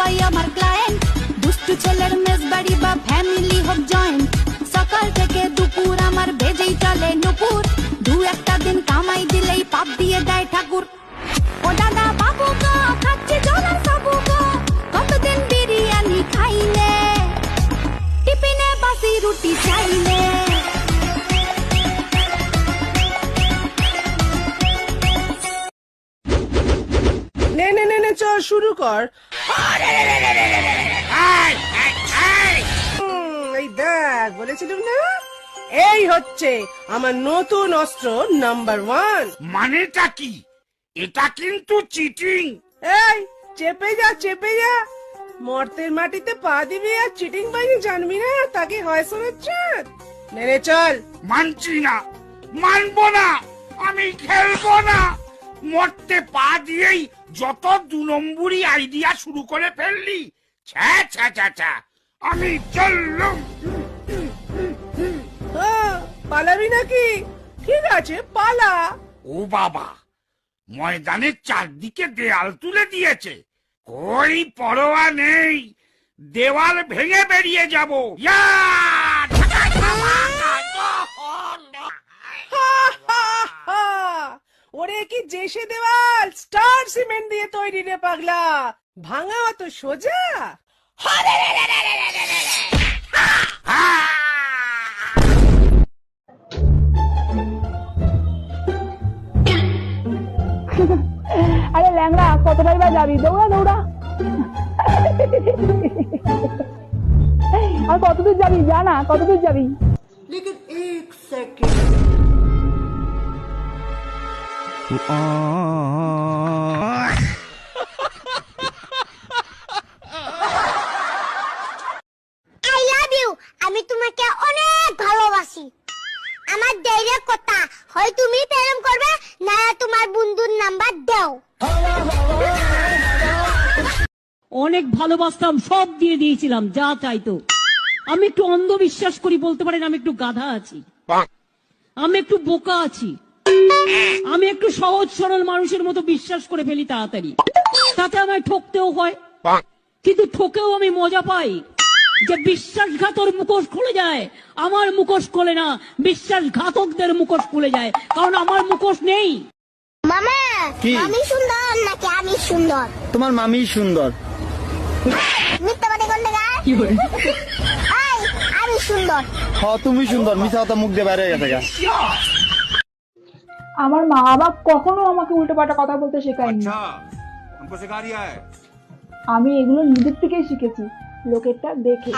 সবাই আমার ক্লায়েন্ট, দুষ্টু ছেলের মেজবাড়ি বা ফ্যামিলি হোক জয়েন্ট, সকাল থেকে দুপুর আমার বেজেই চলে নুপুর, দু একটা দিন কামাই দিলেই পাপ দিয়ে দেয় ঠাকুর। ও দাদা বাবু গো, খাচ্ছি জোড়া সাবু গো, কতদিন বিরিয়ানি খাইলে, টিফিনে বাসি রুটি চাইলে। চল শুরু কর। এই দেখ, বলেছিলাম না, এই হচ্ছে আমার নতুন অস্ত্র নাম্বার 1। মানেটা কি? এটা কিন্তু চিটিং। এই চেপে যা, চেপে যা, মর্তের মাটিতে পা দিবি আর চিটিং বাইনি জানবি না, তাকে হয় শোনাচ্ছে। নেনে চল। মানছি না, মানবো না, আমি খেলবো না। মরতে পা দিয়েই যত 2 নম্বরই আইডিয়া শুরু করে ফেললি। ছ্যা ছ্যা ছ্যা ছ্যা, আমি চললুম। পালাবি নাকি? ঠিক আছে পালা। ও বাবা, ময়দানের চারদিকে দেয়াল তুলে দিয়েছে, কই পরোয়া নেই, দেওয়াল ভেঙে বেরিয়ে যাব। ইয়া! ওরে কি জেসে দেওয়াল, স্টার সিমেন্ট দিয়ে তৈরি রে পাগলা, ভাঙা অত সোজা? আরে ল্যাংড়া, কতটাই বা যাবি? দৌড়া দৌড়া। আর কতদূর যাবি? জানা কতদূর যাবি? लेकिन एक सेकंड। I love you. আমি তোমাকে অনেক ভালোবাসি। আমার ডাইরেক্ট কথা, হয় তুমি প্রেম করবে না তোমার বন্ধুর নাম্বার দাও। অনেক ভালোবাসতাম, সব দিয়ে দিয়েছিলাম যা চাইতো। আমি একটু অন্ধবিশ্বাস করি, বলতে পারেন আমি একটু গাধা আছি, আমি একটু বোকা আছি, আমি একটু সহজ সরল মানুষের মতো বিশ্বাস করে ফেলি তাড়াতাড়ি, তাতে আমায় ঠকতেও হয়। কিন্তু ঠকেও আমি মজা পাই যে বিশ্বাসঘাতর মুখোশ খুলে যায়, আমার মুখোশ খোলে না, বিশ্বাসঘাতকদের মুখোশ খুলে যায়, কারণ আমার মুখোশ নেই। মামা, আমি সুন্দর নাকি আমি সুন্দর? তোমার মামি সুন্দর। মিথ্যাবাদী গন্ডার। আমি সুন্দর। হ্যাঁ তুমি সুন্দর, মিছা কথা মুখ দিয়ে বাইরে গেছে গা। আমার মা বাবা কখনো আমাকে উল্টোপাল্টা কথা বলতে শেখায়নি। আমি এগুলো নিজের থেকেই শিখেছি, লোকেরটা দেখে।